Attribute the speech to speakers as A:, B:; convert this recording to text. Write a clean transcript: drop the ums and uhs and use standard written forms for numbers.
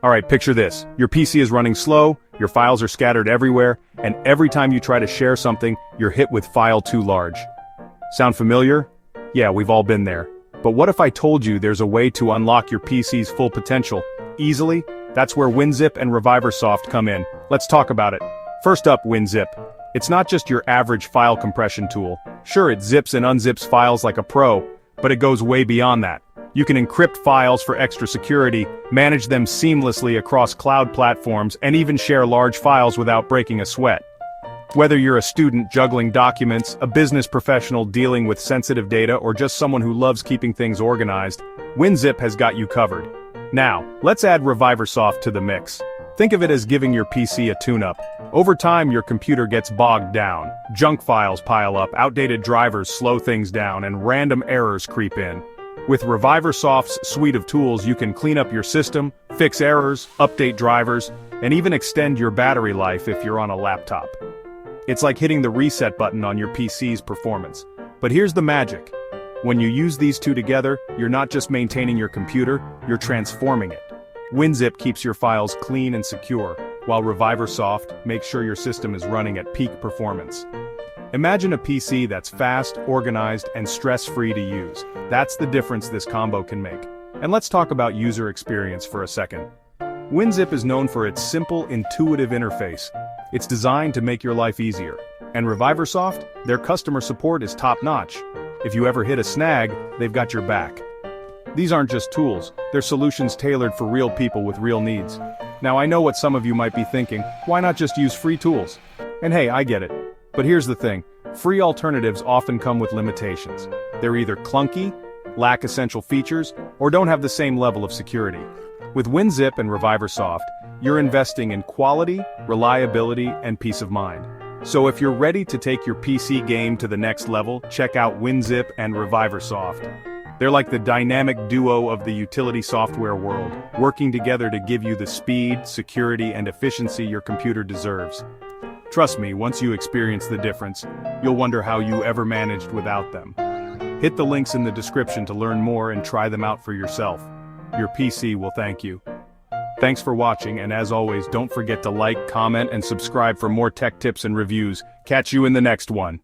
A: Alright, picture this. Your PC is running slow, your files are scattered everywhere, and every time you try to share something, you're hit with file too large. Sound familiar? Yeah, we've all been there. But what if I told you there's a way to unlock your PC's full potential, easily? That's where WinZip and ReviverSoft come in. Let's talk about it. First up, WinZip. It's not just your average file compression tool. Sure, it zips and unzips files like a pro, but it goes way beyond that. You can encrypt files for extra security, manage them seamlessly across cloud platforms, and even share large files without breaking a sweat. Whether you're a student juggling documents, a business professional dealing with sensitive data, or just someone who loves keeping things organized, WinZip has got you covered. Now, let's add ReviverSoft to the mix. Think of it as giving your PC a tune-up. Over time, your computer gets bogged down. Junk files pile up, outdated drivers slow things down, and random errors creep in. With ReviverSoft's suite of tools, you can clean up your system, fix errors, update drivers, and even extend your battery life if you're on a laptop. It's like hitting the reset button on your PC's performance. But here's the magic. When you use these two together, you're not just maintaining your computer, you're transforming it. WinZip keeps your files clean and secure, while ReviverSoft makes sure your system is running at peak performance. Imagine a PC that's fast, organized, and stress-free to use. That's the difference this combo can make. And let's talk about user experience for a second. WinZip is known for its simple, intuitive interface. It's designed to make your life easier. And ReviverSoft, their customer support is top-notch. If you ever hit a snag, they've got your back. These aren't just tools, they're solutions tailored for real people with real needs. Now I know what some of you might be thinking, why not just use free tools? And hey, I get it. But here's the thing, free alternatives often come with limitations. They're either clunky, lack essential features, or don't have the same level of security. With WinZip and ReviverSoft, you're investing in quality, reliability, and peace of mind. So if you're ready to take your PC game to the next level, check out WinZip and ReviverSoft. They're like the dynamic duo of the utility software world, working together to give you the speed, security, and efficiency your computer deserves. Trust me, once you experience the difference, you'll wonder how you ever managed without them. Hit the links in the description to learn more and try them out for yourself. Your PC will thank you. Thanks for watching, and as always, don't forget to like, comment, and subscribe for more tech tips and reviews. Catch you in the next one.